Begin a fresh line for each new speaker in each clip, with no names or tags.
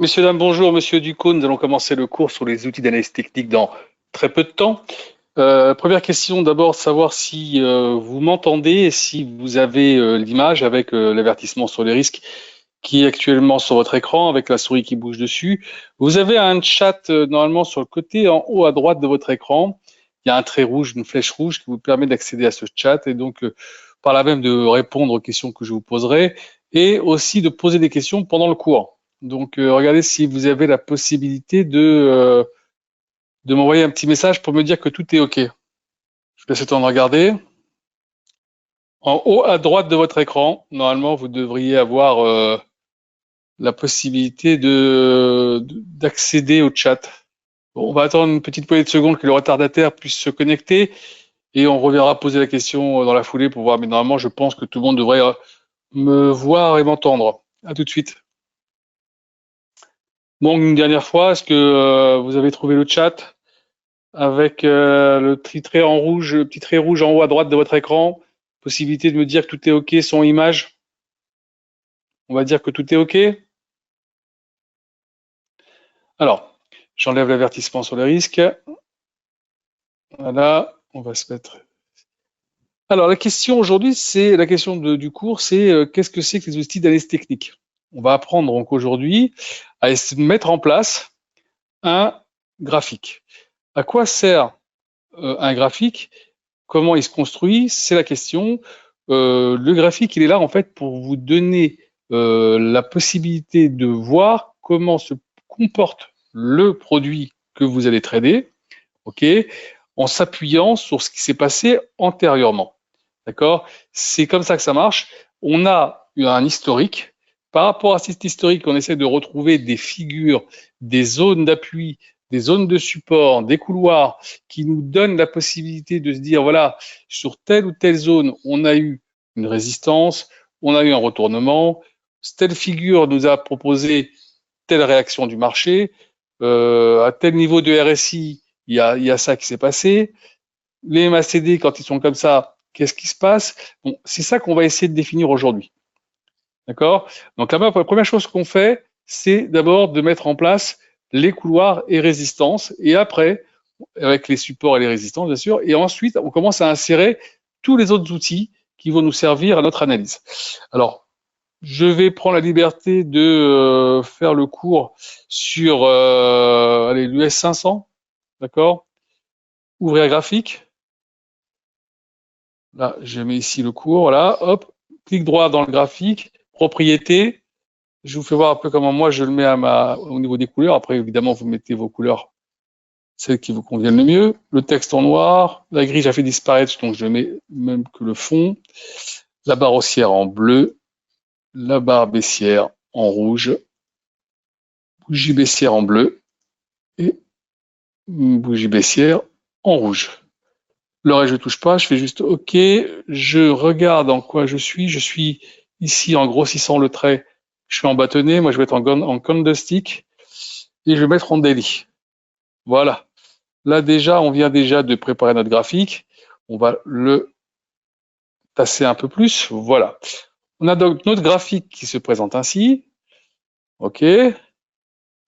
Messieurs, dames, bonjour. Monsieur Ducos, nous allons commencer le cours sur les outils d'analyse technique dans très peu de temps. Première question, d'abord, savoir si vous m'entendez et si vous avez l'image avec l'avertissement sur les risques qui est actuellement sur votre écran avec la souris qui bouge dessus. Vous avez un chat normalement sur le côté en haut à droite de votre écran. Il y a un trait rouge, une flèche rouge qui vous permet d'accéder à ce chat et donc par là même de répondre aux questions que je vous poserai et aussi de poser des questions pendant le cours. Donc regardez si vous avez la possibilité de m'envoyer un petit message pour me dire que tout est OK. Je vous laisse le temps de regarder. En haut à droite de votre écran, normalement, vous devriez avoir la possibilité d'accéder au chat. Bon, on va attendre une petite poignée de secondes que le retardataire puisse se connecter et on reviendra poser la question dans la foulée pour voir. Mais normalement, je pense que tout le monde devrait me voir et m'entendre. À tout de suite. Bon, une dernière fois, est-ce que vous avez trouvé le chat avec le petit trait en rouge, le petit trait rouge en haut à droite de votre écran? Possibilité de me dire que tout est OK, son image. On va dire que tout est OK. Alors, j'enlève l'avertissement sur les risques. Voilà, on va se mettre. Alors, la question aujourd'hui, c'est la question du cours, c'est qu'est-ce que c'est que les outils d'analyse technique? On va apprendre donc aujourd'hui à mettre en place un graphique. À quoi sert un graphique? Comment il se construit? C'est la question. Le graphique, il est là en fait pour vous donner la possibilité de voir comment se comporte le produit que vous allez trader, ok, en s'appuyant sur ce qui s'est passé antérieurement. D'accord? C'est comme ça que ça marche. On a un historique. Par rapport à cet historique, on essaie de retrouver des figures, des zones d'appui, des zones de support, des couloirs qui nous donnent la possibilité de se dire, voilà, sur telle ou telle zone, on a eu une résistance, on a eu un retournement, telle figure nous a proposé telle réaction du marché, à tel niveau de RSI, il y a ça qui s'est passé. Les MACD, quand ils sont comme ça, qu'est-ce qui se passe? Bon, c'est ça qu'on va essayer de définir aujourd'hui. D'accord? Donc là-bas, la première chose qu'on fait, c'est d'abord de mettre en place les couloirs et résistances, et après, avec les supports et les résistances, bien sûr, et ensuite, on commence à insérer tous les autres outils qui vont nous servir à notre analyse. Alors, je vais prendre la liberté de faire le cours sur l'US 500, d'accord? Ouvrir graphique. Là, je mets ici le cours, voilà, hop, clic droit dans le graphique, propriété. Je vous fais voir un peu comment moi je le mets au niveau des couleurs. Après, évidemment, vous mettez vos couleurs, celles qui vous conviennent le mieux. Le texte en noir, la grille, j'ai fait disparaître, donc je mets même que le fond. La barre haussière en bleu, la barre baissière en rouge, bougie baissière en bleu et bougie baissière en rouge. Le reste, je ne touche pas, je fais juste OK. Je regarde en quoi je suis. Je suis ici en grossissant le trait. Je suis en bâtonnet. Moi, je vais être en candlestick et je vais mettre en daily. Voilà. Là, déjà, on vient déjà de préparer notre graphique. On va le tasser un peu plus. Voilà. On a donc notre graphique qui se présente ainsi. OK.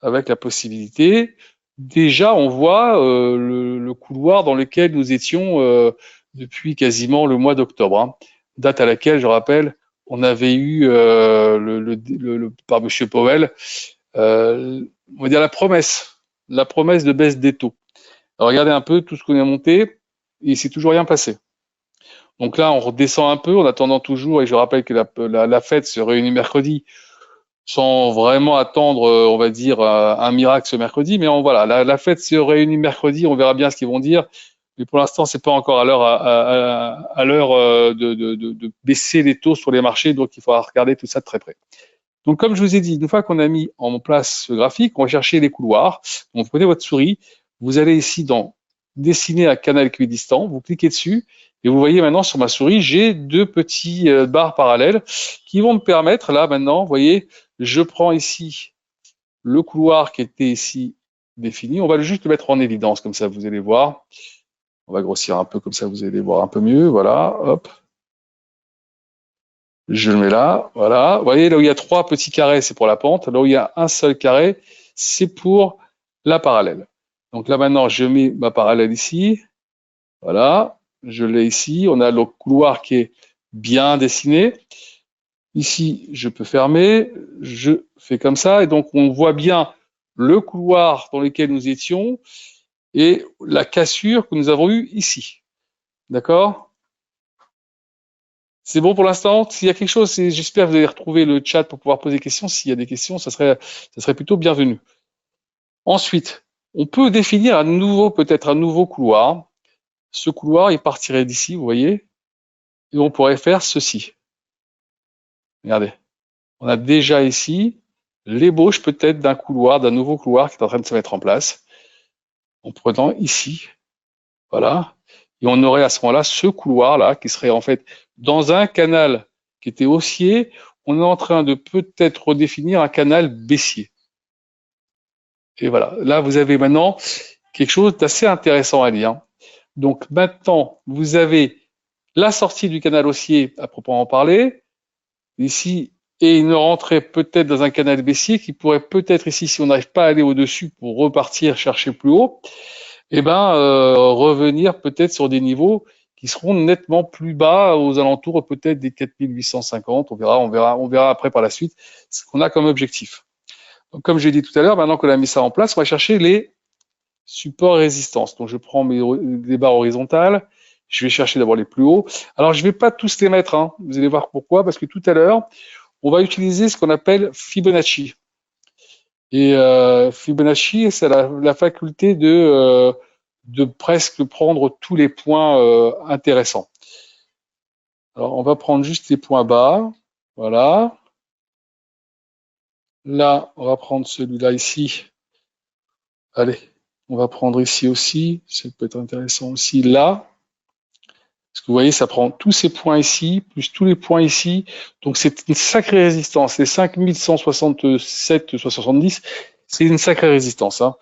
Avec la possibilité. Déjà, on voit le couloir dans lequel nous étions depuis quasiment le mois d'octobre, hein, date à laquelle, je rappelle, on avait eu par M. Powell, on va dire la promesse de baisse des taux. Alors, regardez un peu tout ce qu'on a monté, et il s'est toujours rien passé. Donc là, on redescend un peu en attendant toujours, et je rappelle que la Fed se réunit mercredi, sans vraiment attendre, on va dire, un miracle ce mercredi. Mais voilà, la Fed se réunit mercredi, on verra bien ce qu'ils vont dire. Mais pour l'instant, c'est pas encore à l'heure de baisser les taux sur les marchés, donc il faudra regarder tout ça de très près. Donc, comme je vous ai dit, une fois qu'on a mis en place ce graphique, on va chercher les couloirs. Donc, vous prenez votre souris, vous allez ici dans dessiner un canal équidistant, vous cliquez dessus, et vous voyez maintenant sur ma souris, j'ai deux petits barres parallèles qui vont me permettre, là maintenant, vous voyez, je prends ici le couloir qui était ici défini. On va juste le mettre en évidence, comme ça vous allez voir. On va grossir un peu, comme ça vous allez voir un peu mieux. Voilà, hop. Je le mets là, voilà. Vous voyez, là où il y a 3 petits carrés, c'est pour la pente. Là où il y a un seul carré, c'est pour la parallèle. Donc là, maintenant, je mets ma parallèle ici. Voilà. Je l'ai ici. On a le couloir qui est bien dessiné. Ici, je peux fermer. Je fais comme ça. Et donc, on voit bien le couloir dans lequel nous étions et la cassure que nous avons eue ici. D'accord? C'est bon pour l'instant. S'il y a quelque chose, j'espère que vous allez retrouver le chat pour pouvoir poser des questions. S'il y a des questions, ça serait plutôt bienvenu. Ensuite, on peut définir peut-être un nouveau couloir. Ce couloir, il partirait d'ici, vous voyez, et on pourrait faire ceci. Regardez, on a déjà ici l'ébauche peut-être d'un couloir, d'un nouveau couloir qui est en train de se mettre en place, en prenant ici, voilà, et on aurait à ce moment-là ce couloir-là qui serait en fait dans un canal qui était haussier, on est en train de peut-être redéfinir un canal baissier. Et voilà, là vous avez maintenant quelque chose d'assez intéressant à lire. Donc maintenant, vous avez la sortie du canal haussier à proprement parler, ici, et une rentrée peut-être dans un canal baissier qui pourrait peut-être ici, si on n'arrive pas à aller au-dessus pour repartir chercher plus haut, revenir peut-être sur des niveaux qui seront nettement plus bas, aux alentours peut-être des 4850. On verra après par la suite ce qu'on a comme objectif. Donc, comme j'ai dit tout à l'heure, maintenant qu'on a mis ça en place, on va chercher les supports et résistances. Donc, je prends des barres horizontales. Je vais chercher d'abord les plus hauts. Alors, je ne vais pas tous les mettre, hein. Vous allez voir pourquoi. Parce que tout à l'heure, on va utiliser ce qu'on appelle Fibonacci. Et Fibonacci, c'est la faculté de presque prendre tous les points intéressants. Alors, on va prendre juste les points bas. Voilà. Là, on va prendre celui-là ici. Allez, on va prendre ici aussi. Ça peut être intéressant aussi. Là. Parce que vous voyez, ça prend tous ces points ici, plus tous les points ici. Donc, c'est une sacrée résistance. Les 5167,70, c'est une sacrée résistance. Hein.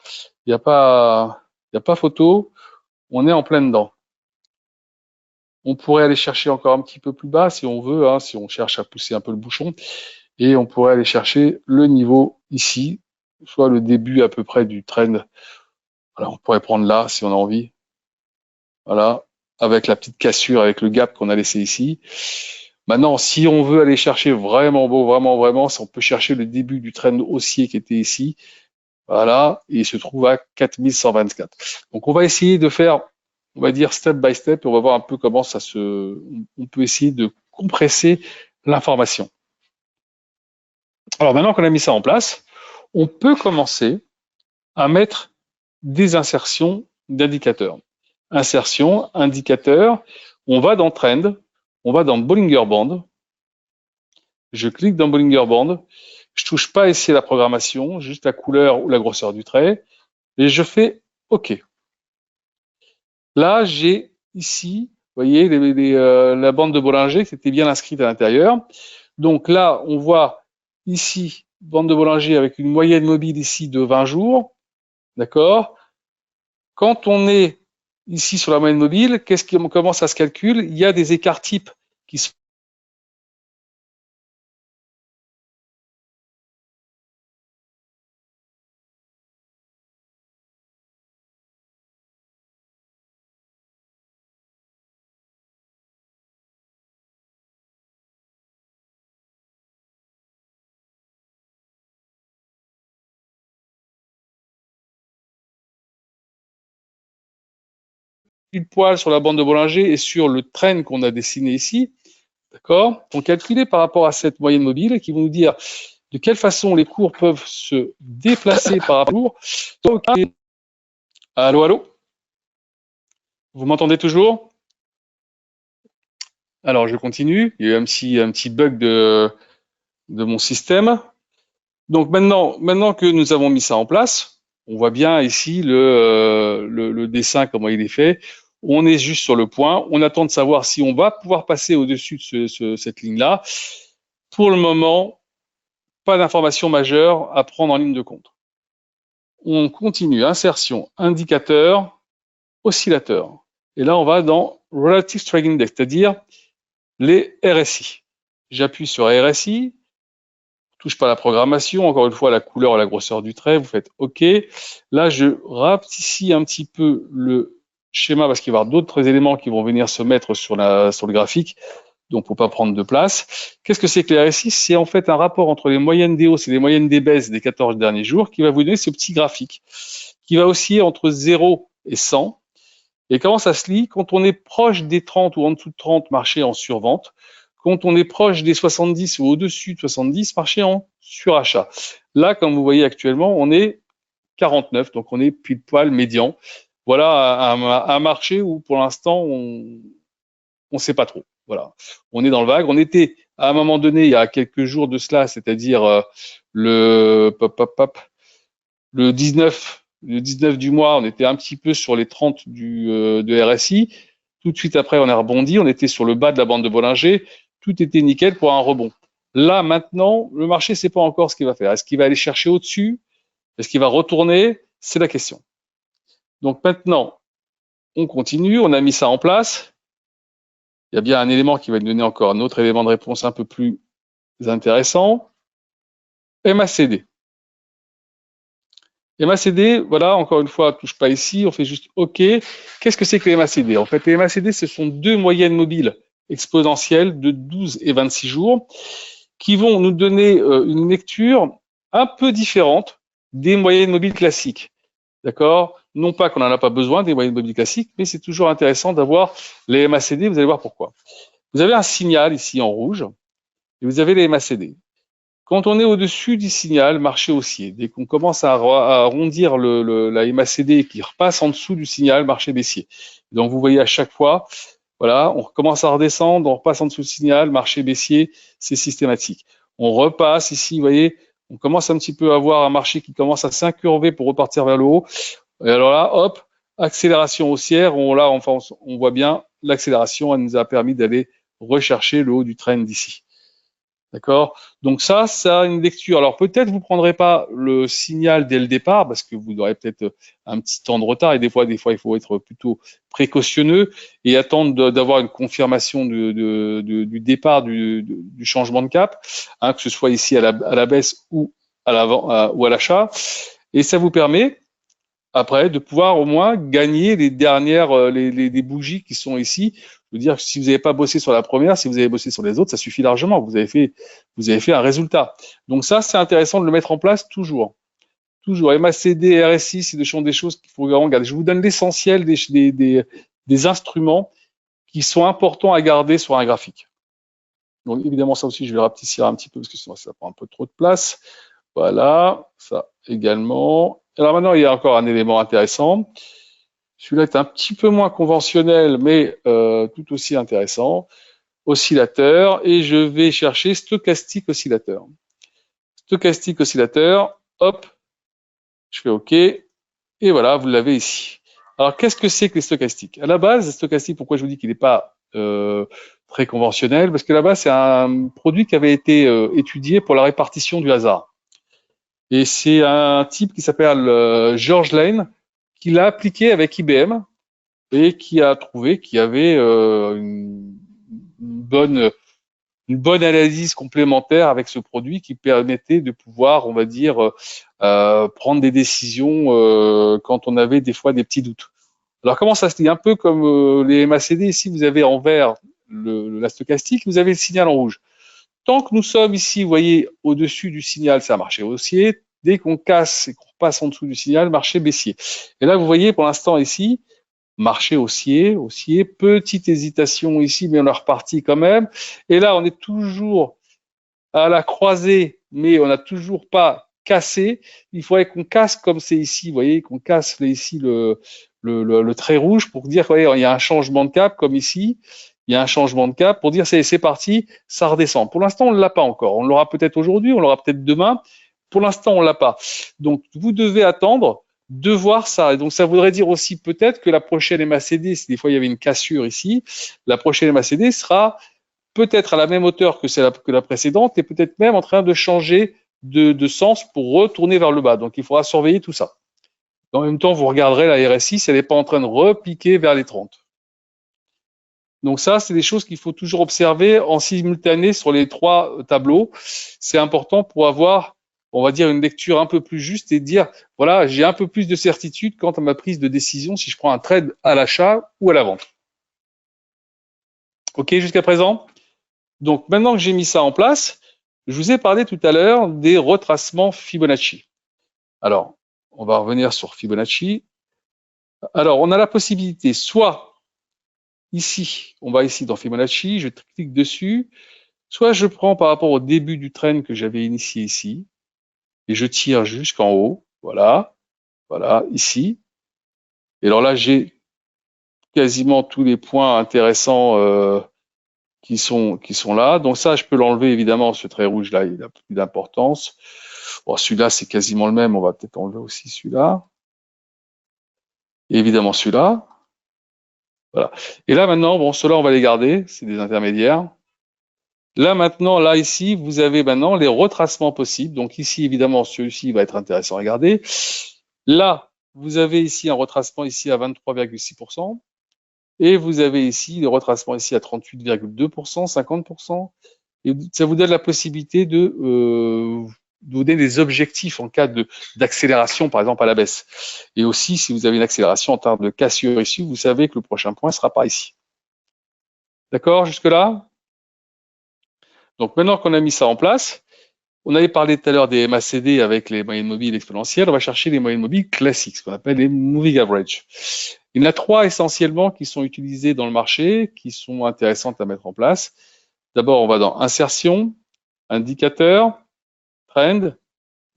Il n'y a pas photo. On est en plein dedans. On pourrait aller chercher encore un petit peu plus bas si on veut, hein, si on cherche à pousser un peu le bouchon. Et on pourrait aller chercher le niveau ici, soit le début à peu près du trend. Voilà, on pourrait prendre là si on a envie. Voilà, avec la petite cassure, avec le gap qu'on a laissé ici. Maintenant, si on veut aller chercher vraiment beau, vraiment, si on peut chercher le début du trend haussier qui était ici. Voilà, et il se trouve à 4124. Donc, on va essayer de faire, on va dire step by step, et on va voir un peu comment on peut essayer de compresser l'information. Alors, maintenant qu'on a mis ça en place, on peut commencer à mettre des insertions d'indicateurs. Insertion, indicateur, on va dans Trend, on va dans Bollinger Band, je clique dans Bollinger Band, je touche pas ici à la programmation, juste la couleur ou la grosseur du trait, et je fais OK. Là, j'ai ici, vous voyez, la bande de Bollinger qui était bien inscrite à l'intérieur. Donc là, on voit ici, bande de Bollinger avec une moyenne mobile ici de 20 jours. D'accord? Quand on est ici sur la moyenne mobile, comment ça se calcule? Il y a des écarts types qui sont pile poil sur la bande de Bollinger et sur le trend qu'on a dessiné ici. D'accord? On calculé par rapport à cette moyenne mobile et qui vont nous dire de quelle façon les cours peuvent se déplacer par rapport au... Allô, allô? Vous m'entendez toujours? Alors, je continue. Il y a eu un petit bug de mon système. Donc, maintenant que nous avons mis ça en place, on voit bien ici le dessin, comment il est fait. On est juste sur le point. On attend de savoir si on va pouvoir passer au-dessus de cette ligne-là. Pour le moment, pas d'information majeure à prendre en ligne de compte. On continue. Insertion, indicateur, oscillateur. Et là, on va dans Relative Strike Index, c'est-à-dire les RSI. j'appuie sur RSI, touche pas à la programmation, encore une fois la couleur et la grosseur du trait, vous faites OK. Là, je rapetissis un petit peu le schéma parce qu'il va y avoir d'autres éléments qui vont venir se mettre sur le graphique, donc faut pas prendre de place. Qu'est-ce que c'est que les RSI? C'est en fait un rapport entre les moyennes des hausses et les moyennes des baisses des 14 derniers jours qui va vous donner ce petit graphique qui va osciller entre 0 et 100. Et comment ça se lit? Quand on est proche des 30 ou en dessous de 30, marché en survente. Quand on est proche des 70 ou au-dessus de 70, marché en surachat. Là, comme vous voyez actuellement, on est 49, donc on est pile poil médian. Voilà un marché où pour l'instant on ne sait pas trop. Voilà, on est dans le vague. On était à un moment donné, il y a quelques jours de cela, c'est-à-dire le 19 du mois, on était un petit peu sur les 30 de RSI. Tout de suite après, on a rebondi. On était sur le bas de la bande de Bollinger. Tout était nickel pour un rebond. Là, maintenant, le marché ne sait pas encore ce qu'il va faire. Est-ce qu'il va aller chercher au-dessus? Est-ce qu'il va retourner? C'est la question. Donc maintenant, on continue. On a mis ça en place. Il y a bien un élément qui va nous donner encore un autre élément de réponse un peu plus intéressant. MACD. MACD, voilà, encore une fois, touche pas ici, on fait juste OK. Qu'est-ce que c'est que les MACD? En fait, les MACD, ce sont deux moyennes mobiles exponentielles de 12 et 26 jours qui vont nous donner une lecture un peu différente des moyennes mobiles classiques. D'accord? Non pas qu'on n'en a pas besoin des moyennes mobiles classiques, mais c'est toujours intéressant d'avoir les MACD, vous allez voir pourquoi. Vous avez un signal ici en rouge, et vous avez les MACD. Quand on est au-dessus du signal, marché haussier, dès qu'on commence à arrondir la MACD qui repasse en dessous du signal, marché baissier. Donc vous voyez à chaque fois, voilà, on commence à redescendre, on repasse en dessous du signal, marché baissier, c'est systématique. On repasse ici, vous voyez, on commence un petit peu à avoir un marché qui commence à s'incurver pour repartir vers le haut. Et alors là, hop, accélération haussière, on voit bien l'accélération, elle nous a permis d'aller rechercher le haut du trend d'ici. D'accord? Donc ça a une lecture. Alors peut-être vous prendrez pas le signal dès le départ parce que vous aurez peut-être un petit temps de retard et des fois il faut être plutôt précautionneux et attendre d'avoir une confirmation du départ du changement de cap, hein, que ce soit ici à la baisse ou à l'avant ou à l'achat. Et ça vous permet après de pouvoir au moins gagner les dernières les bougies qui sont ici. Je veux dire, si vous n'avez pas bossé sur la première, si vous avez bossé sur les autres, ça suffit largement. Vous avez fait un résultat. Donc ça, c'est intéressant de le mettre en place toujours. Toujours. MACD, RSI, c'est des choses qu'il faut vraiment garder. Je vous donne l'essentiel des instruments qui sont importants à garder sur un graphique. Donc évidemment, ça aussi, je vais rapetissir un petit peu parce que sinon ça prend un peu trop de place. Voilà, ça également. Alors maintenant, il y a encore un élément intéressant. Celui-là est un petit peu moins conventionnel, mais tout aussi intéressant. Oscillateur, et je vais chercher stochastique oscillateur. Stochastique oscillateur, hop, je fais OK, et voilà, vous l'avez ici. Alors, qu'est-ce que c'est que les stochastiques? À la base, les stochastiques, pourquoi je vous dis qu'il n'est pas très conventionnel? Parce que là-bas, c'est un produit qui avait été étudié pour la répartition du hasard. Et c'est un type qui s'appelle George Lane, qui l'a appliqué avec IBM et qui a trouvé qu'il y avait une bonne analyse complémentaire avec ce produit qui permettait de pouvoir, on va dire, prendre des décisions quand on avait des fois des petits doutes. Alors comment ça se dit? Un peu comme les MACD, ici vous avez en vert la stochastique, vous avez le signal en rouge. Tant que nous sommes ici, vous voyez, au-dessus du signal, c'est un marché haussier. Dès qu'on casse et qu'on repasse en dessous du signal, marché baissier. Et là, vous voyez, pour l'instant ici, marché haussier, petite hésitation ici, mais on est reparti quand même. Et là, on est toujours à la croisée, mais on n'a toujours pas cassé. Il faudrait qu'on casse comme c'est ici, vous voyez, qu'on casse ici le trait rouge pour dire, vous voyez, il y a un changement de cap comme ici. Il y a un changement de cap pour dire c'est parti, ça redescend. Pour l'instant, on ne l'a pas encore. On l'aura peut-être aujourd'hui, on l'aura peut-être demain. Pour l'instant, on l'a pas. Donc, vous devez attendre de voir ça. Et donc, ça voudrait dire aussi peut-être que la prochaine MACD, si des fois il y avait une cassure ici, la prochaine MACD sera peut-être à la même hauteur que la précédente et peut-être même en train de changer de sens pour retourner vers le bas. Donc, il faudra surveiller tout ça. En même temps, vous regarderez la RSI si elle n'est pas en train de repiquer vers les 30. Donc ça, c'est des choses qu'il faut toujours observer en simultané sur les trois tableaux. C'est important pour avoir, on va dire, une lecture un peu plus juste et dire, voilà, j'ai un peu plus de certitude quant à ma prise de décision si je prends un trade à l'achat ou à la vente. OK, jusqu'à présent? Donc maintenant que j'ai mis ça en place, je vous ai parlé tout à l'heure des retracements Fibonacci. Alors, on va revenir sur Fibonacci. Alors, on a la possibilité, soit ici, on va ici dans Fibonacci, je clique dessus, soit je prends par rapport au début du trend que j'avais initié ici, et je tire jusqu'en haut, voilà, voilà, ici. Et alors là, j'ai quasiment tous les points intéressants qui sont là. Donc ça, je peux l'enlever évidemment, ce trait rouge là, il n'a plus d'importance. Bon, celui-là, c'est quasiment le même, on va peut-être enlever aussi celui-là. Et évidemment celui-là. Voilà. Et là maintenant, bon, ceux-là, on va les garder, c'est des intermédiaires. Là maintenant, là ici, vous avez maintenant les retracements possibles. Donc ici, évidemment, celui-ci va être intéressant à regarder. Là, vous avez ici un retracement ici à 23,6%. Et vous avez ici les retracements ici à 38,2%, 50%. Et ça vous donne la possibilité de vous donner des objectifs en cas d'accélération, par exemple, à la baisse. Et aussi, si vous avez une accélération en termes de cassure ici, vous savez que le prochain point sera par ici. D'accord, jusque-là? Donc maintenant qu'on a mis ça en place, on avait parlé tout à l'heure des MACD avec les moyennes mobiles exponentielles. On va chercher les moyennes mobiles classiques, ce qu'on appelle les moving average. Il y en a trois essentiellement qui sont utilisés dans le marché, qui sont intéressantes à mettre en place. D'abord, on va dans insertion, indicateur, trend,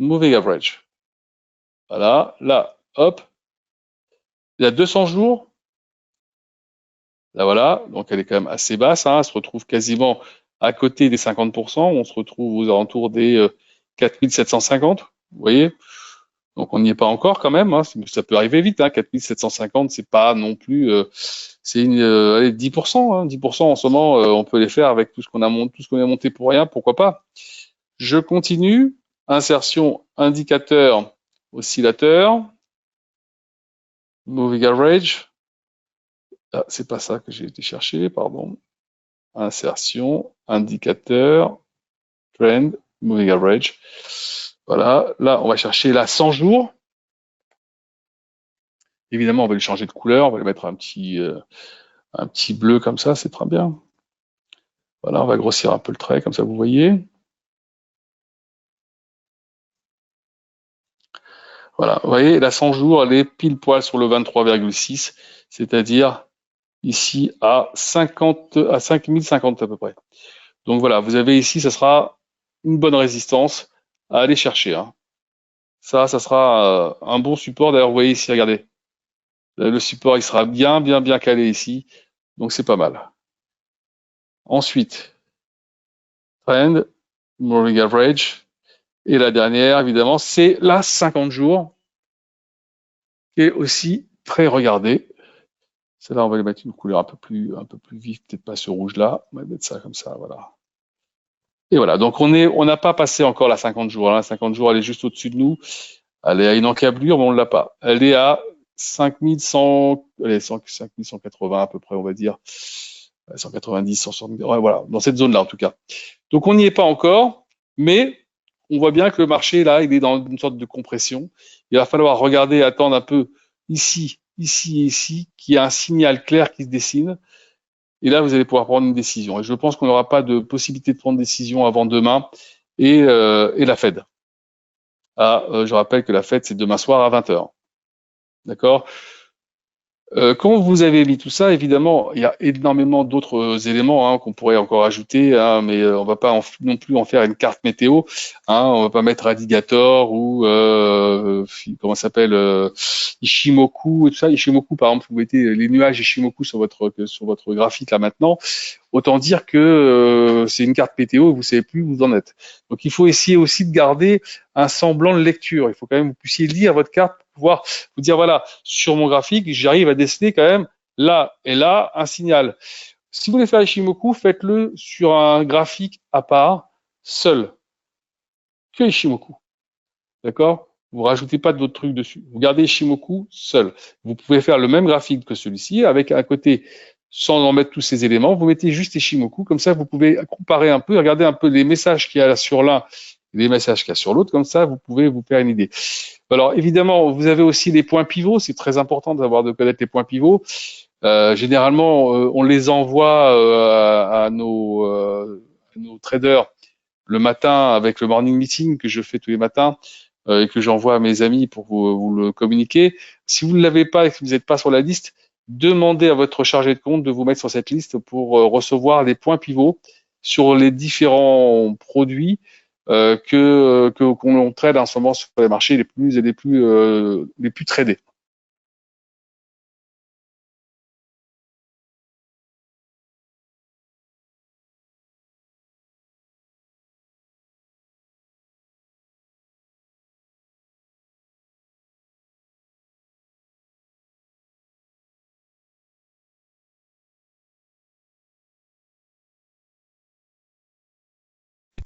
moving average. Voilà, là, hop. Il y a 200 jours. Là, voilà, donc elle est quand même assez basse. Hein. Elle se retrouve quasiment à côté des 50%. On se retrouve aux alentours des 4750. Vous voyez? Donc on n'y est pas encore quand même. Hein. Ça peut arriver vite. Hein. 4750, c'est pas non plus. C'est allez, 10%. Hein. 10% en ce moment, on peut les faire avec tout ce qu'on a monté pour rien. Pourquoi pas? Je continue. Insertion, indicateur, oscillateur, moving average. Ah, c'est pas ça que j'ai été chercher, pardon. Insertion, indicateur, trend, moving average. Voilà, là, on va chercher la 100 jours. Évidemment, on va lui changer de couleur, on va lui mettre un petit bleu comme ça, c'est très bien. Voilà, on va grossir un peu le trait, comme ça, vous voyez. Voilà, vous voyez, la 100 jours, elle est pile poil sur le 23,6, c'est-à-dire ici à 5050 à peu près. Donc voilà, vous avez ici, ça sera une bonne résistance à aller chercher. Hein. Ça sera un bon support. D'ailleurs, vous voyez ici, regardez, le support, il sera bien calé ici. Donc c'est pas mal. Ensuite, trend, moving average. Et la dernière, évidemment, c'est la 50 jours, qui est aussi très regardée. Celle-là, on va lui mettre une couleur un peu plus vive, peut-être pas ce rouge-là. On va mettre ça comme ça, voilà. Et voilà, donc on n'a pas passé encore la 50 jours. Hein. La 50 jours, elle est juste au-dessus de nous. Elle est à une encablure, mais on ne l'a pas. Elle est à 5100, allez, 5180 à peu près, on va dire. 190, 170, ouais, voilà, dans cette zone-là en tout cas. Donc on n'y est pas encore, mais on voit bien que le marché, là, il est dans une sorte de compression. Il va falloir regarder, attendre un peu ici, ici et ici, qu'il y a un signal clair qui se dessine. Et là, vous allez pouvoir prendre une décision. Et je pense qu'on n'aura pas de possibilité de prendre une décision avant demain et la Fed. Je rappelle que la Fed, c'est demain soir à 20h. D'accord? Quand vous avez mis tout ça, évidemment, il y a énormément d'autres éléments hein, qu'on pourrait encore ajouter, hein, mais on va pas non plus en faire une carte météo. Hein, on va pas mettre Alligator ou comment ça s'appelle Ishimoku et tout ça. Ishimoku, par exemple, vous mettez les nuages Ishimoku sur votre graphique là maintenant. Autant dire que c'est une carte météo et vous savez plus où vous en êtes. Donc il faut essayer aussi de garder un semblant de lecture. Il faut quand même que vous puissiez lire votre carte pour pouvoir vous dire voilà, sur mon graphique, j'arrive à déceler quand même là et là un signal. Si vous voulez faire Ishimoku, faites-le sur un graphique à part, seul. Que Ishimoku. D'accord? Vous rajoutez pas d'autres trucs dessus. Vous gardez Ishimoku seul. Vous pouvez faire le même graphique que celui-ci avec un côté sans en mettre tous ces éléments. Vous mettez juste Ishimoku, comme ça vous pouvez comparer un peu, regarder un peu les messages qu'il y a sur l'un et les messages qu'il y a sur l'autre, comme ça vous pouvez vous faire une idée. Alors évidemment, vous avez aussi les points pivots, c'est très important de connaître les points pivots. Généralement, on les envoie à nos traders le matin avec le morning meeting que je fais tous les matins et que j'envoie à mes amis pour vous le communiquer. Si vous ne l'avez pas et que vous n'êtes pas sur la liste, demandez à votre chargé de compte de vous mettre sur cette liste pour recevoir les points pivots sur les différents produits qu'on trade en ce moment sur les marchés les plus tradés.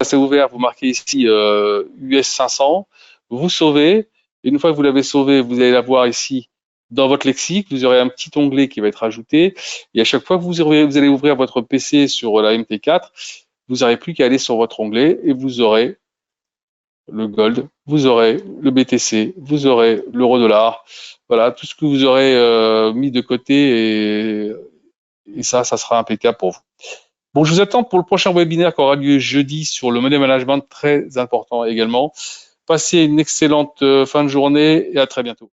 C'est ouvert, vous marquez ici US 500, vous sauvez, et une fois que vous l'avez sauvé, vous allez la voir ici dans votre lexique, vous aurez un petit onglet qui va être ajouté, et à chaque fois que vous allez ouvrir votre PC sur la MT4, vous n'aurez plus qu'à aller sur votre onglet et vous aurez le gold, vous aurez le BTC, vous aurez l'euro-dollar, voilà, tout ce que vous aurez mis de côté et ça sera impeccable pour vous. Bon, je vous attends pour le prochain webinaire qui aura lieu jeudi sur le money management, très important également. Passez une excellente fin de journée et à très bientôt.